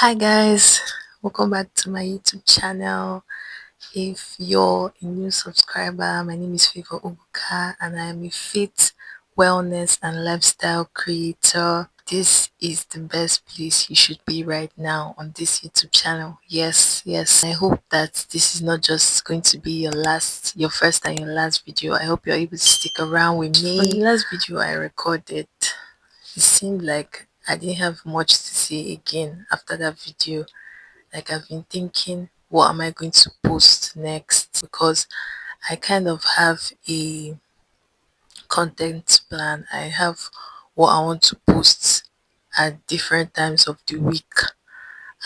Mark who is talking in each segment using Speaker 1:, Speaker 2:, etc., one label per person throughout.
Speaker 1: Hi guys, welcome back to my YouTube channel. If you're a new subscriber, my name is Favour Ogukah and I am a fit wellness and lifestyle creator. This is the best place you should be right now on this YouTube channel. Yes. I hope that this is not just going to be your first and your last video. I hope you're able to stick around with me. On the last video I recorded, it seemed like I didn't have much to say again after that video. Like I've been thinking, what am I going to post next? Because I kind of have a content plan. I have what I want to post at different times of the week.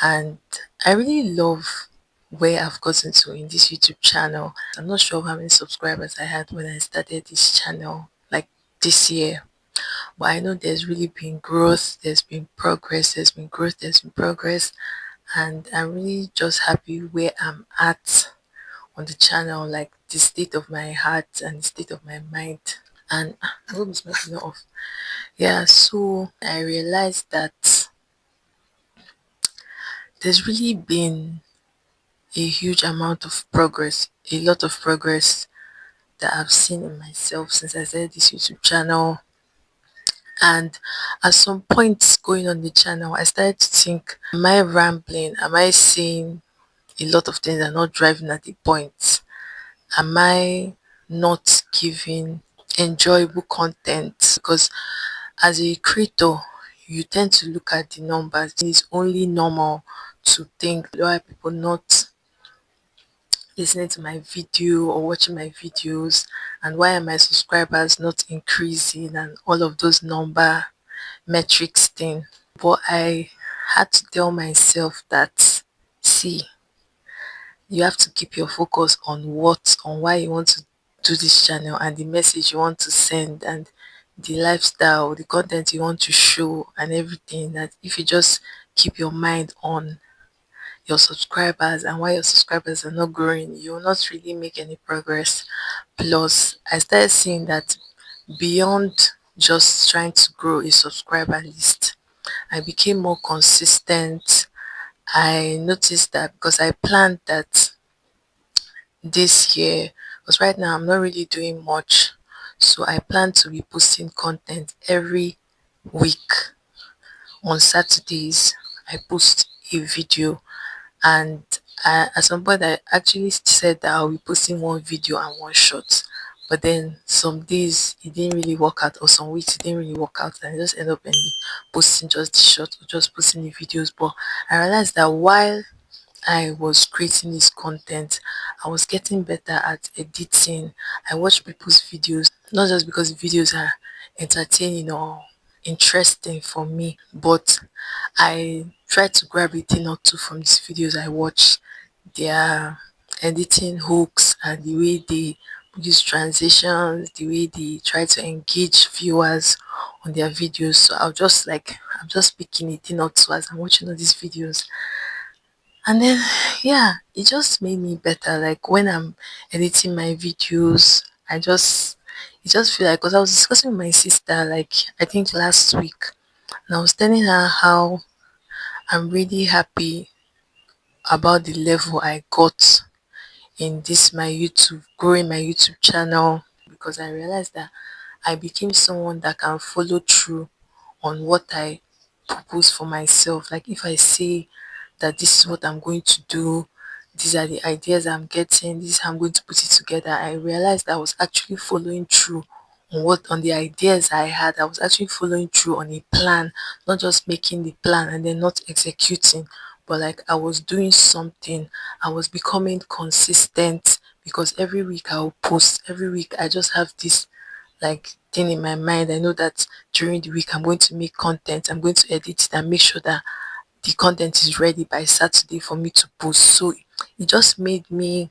Speaker 1: And I really love where I've gotten to in this YouTube channel. I'm not sure how many subscribers I had when I started this channel, like this year. But I know there's really been growth, there's been progress, there's been growth, there's been progress, and I'm really just happy where I'm at on the channel, like the state of my heart and the state of my mind. And I hope it's making it off. Yeah, so I realized that there's really been a huge amount of progress, a lot of progress that I've seen in myself since I started this YouTube channel. And at some points going on the channel, I started to think, am I rambling? Am I saying a lot of things and not driving at the point? Am I not giving enjoyable content? Because as a creator, you tend to look at the numbers. It's only normal to think, why are people not listening to my video or watching my videos, and why are my subscribers not increasing, and all of those number metrics thing. But I had to tell myself that, see, you have to keep your focus on why you want to do this channel and the message you want to send and the lifestyle, the content you want to show and everything. That if you just keep your mind on your subscribers and why your subscribers are not growing, you will not really make any progress. Plus, I started seeing that beyond just trying to grow a subscriber list, I became more consistent. I noticed that because I planned that this year, because right now I'm not really doing much, so I plan to be posting content every week. On Saturdays I post a video, and at some point I actually said that I'll be posting one video and one short, but then some days it didn't really work out, or some weeks it didn't really work out, and I just end up posting just the short or just posting the videos. But I realized that while I was creating this content, I was getting better at editing. I watch people's videos, not just because the videos are entertaining or interesting for me, but I try to grab a thing or two from these videos I watch. Their editing hooks and the way they use transitions, the way they try to engage viewers on their videos. So I'm just picking a thing or two as I'm watching all these videos. And then, yeah, it just made me better. Like when I'm editing my videos, it just feel like, because I was discussing with my sister, like I think last week, and I was telling her how I'm really happy about the level I got in this my YouTube, growing my YouTube channel, because I realized that I became someone that can follow through on what I propose for myself. Like if I say that this is what I'm going to do, these are the ideas I'm getting, this is how I'm going to put it together, I realized I was actually following through on the ideas I had. I was actually following through on a plan, not just making the plan and then not executing, but like I was doing something. I was becoming consistent, because every week I will post. Every week I just have this like thing in my mind. I know that during the week I'm going to make content, I'm going to edit it and make sure that the content is ready by Saturday for me to post. So it just made me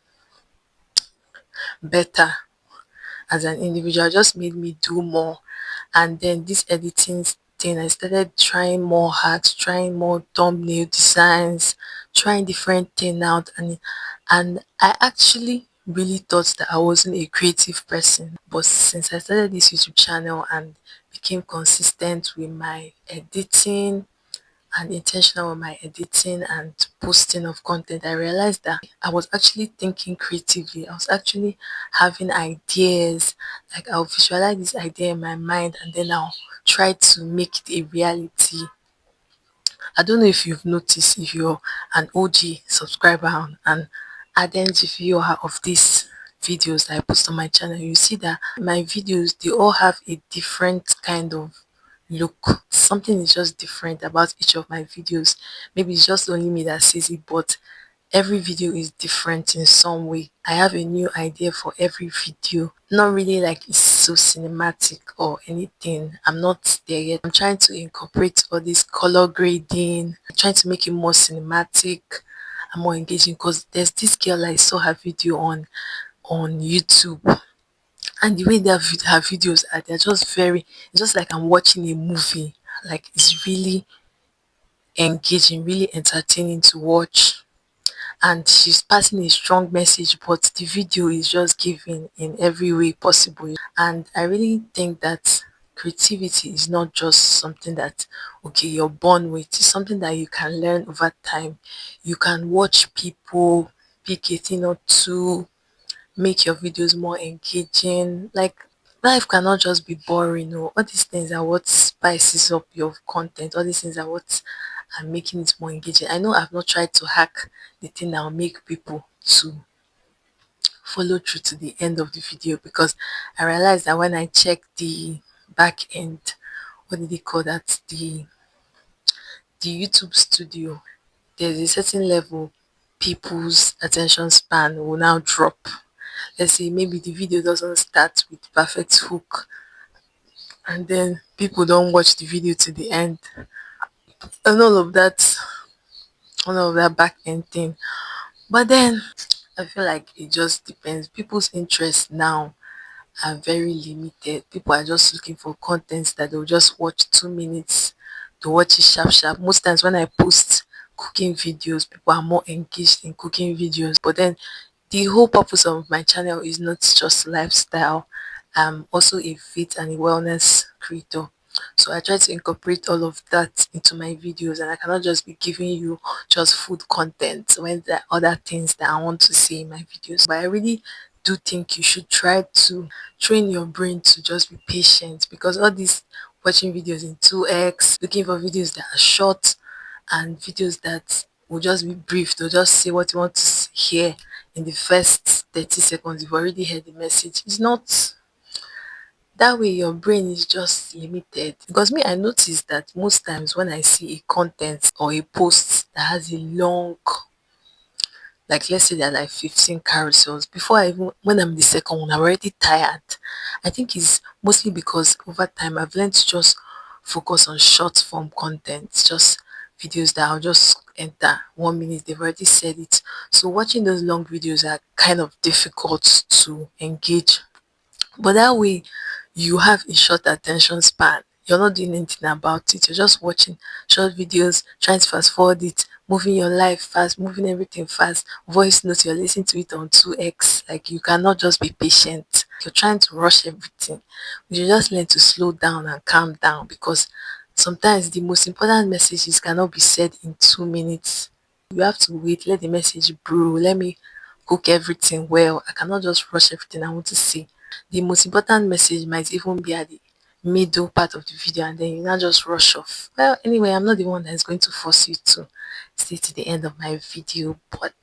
Speaker 1: better as an individual, just made me do more. And then this editing thing, I started trying more hacks, trying more thumbnail designs, trying different things out, and I actually really thought that I wasn't a creative person. But since I started this YouTube channel and became consistent with my editing and intentional with my editing and posting of content, I realized that I was actually thinking creatively. I was actually having ideas. Like I'll visualize this idea in my mind and then I'll try to make it a reality. I don't know if you've noticed, if you're an OG subscriber and ardent viewer of these videos that I post on my channel, you see that my videos, they all have a different kind of look. Something is just different about each of my videos. Maybe it's just only me that sees it, but every video is different in some way. I have a new idea for every video. Not really like it's so cinematic or anything. I'm not there yet. I'm trying to incorporate all this color grading, trying to make it more cinematic and more engaging, because there's this girl I saw her video on YouTube, and the way her videos are, they're just very, it's just like I'm watching a movie. Like it's really engaging, really entertaining to watch, and she's passing a strong message, but the video is just giving in every way possible. And I really think that creativity is not just something that, okay, you're born with. It's something that you can learn over time. You can watch people pick a thing or two, make your videos more engaging. Like life cannot just be boring. No, all these things are what spices up your content. All these things are what are making it more engaging. I know I've not tried to hack the thing that will make people to follow through to the end of the video, because I realized that when I check the back end, what did they call that? The YouTube studio, there's a certain level people's attention span will now drop. Let's say maybe the video doesn't start with perfect hook and then people don't watch the video to the end and all of that back end thing. But then I feel like it just depends. People's interests now are very limited. People are just looking for content that they'll just watch 2 minutes to watch it sharp sharp. Most times when I post cooking videos, people are more engaged in cooking videos. But then the whole purpose of my channel is not just lifestyle. I'm also a fit and a wellness creator. So I try to incorporate all of that into my videos, and I cannot just be giving you just food content when there are other things that I want to see in my videos. But I really do think you should try to train your brain to just be patient, because all these watching videos in 2x, looking for videos that are short and videos that will just be brief, they'll just say what you want to hear in the first 30 seconds. You've already heard the message. It's not that way. Your brain is just limited, because me, I notice that most times when I see a content or a post that has a long, like let's say there are like 15 carousels, before I even, when I'm the second one, I'm already tired. I think it's mostly because over time I've learned to just focus on short form content, just videos that I'll just enter 1 minute, they've already said it. So watching those long videos are kind of difficult to engage, but that way you have a short attention span. You're not doing anything about it. You're just watching short videos, trying to fast forward it, moving your life fast, moving everything fast. Voice notes, you're listening to it on 2x. Like you cannot just be patient. You're trying to rush everything. You just learn to slow down and calm down, because sometimes the most important messages cannot be said in 2 minutes. You have to wait, let the message brew, let me cook everything well. I cannot just rush everything I want to say. The most important message might even be at the middle part of the video, and then you now just rush off. Well, anyway, I'm not the one that is going to force you to stay to the end of my video, but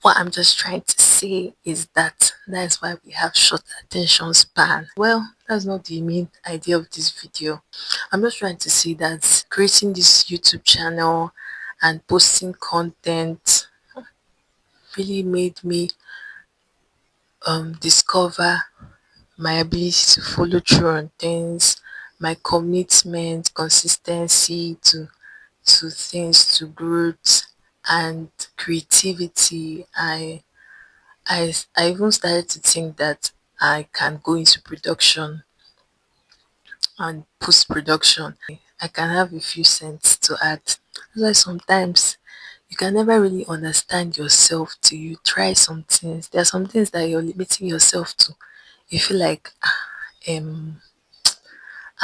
Speaker 1: what I'm just trying to say is that that's why we have short attention span. Well, that's not the main idea of this video. I'm just trying to say that creating this YouTube channel and posting content really made me discover my ability to follow through on things, my commitment, consistency to things, to growth and creativity. I even started to think that I can go into production and post production. I can have a few cents to add. That's why sometimes you can never really understand yourself till you try some things. There are some things that you're limiting yourself to. You feel like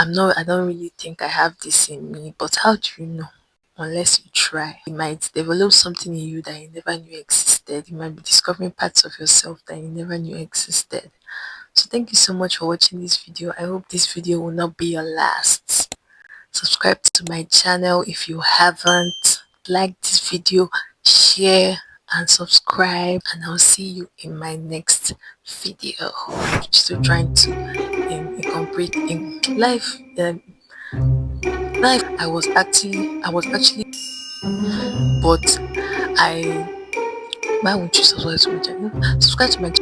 Speaker 1: I don't really think I have this in me, but how do you know? Unless you try, you might develop something in you that you never knew existed. You might be discovering parts of yourself that you never knew existed. So thank you so much for watching this video. I hope this video will not be your last. Subscribe to my channel if you haven't. Like this video, share and subscribe, and I'll see you in my next video. Still trying to incorporate in life. I was actually but I why won't you subscribe to my channel? Subscribe to my channel.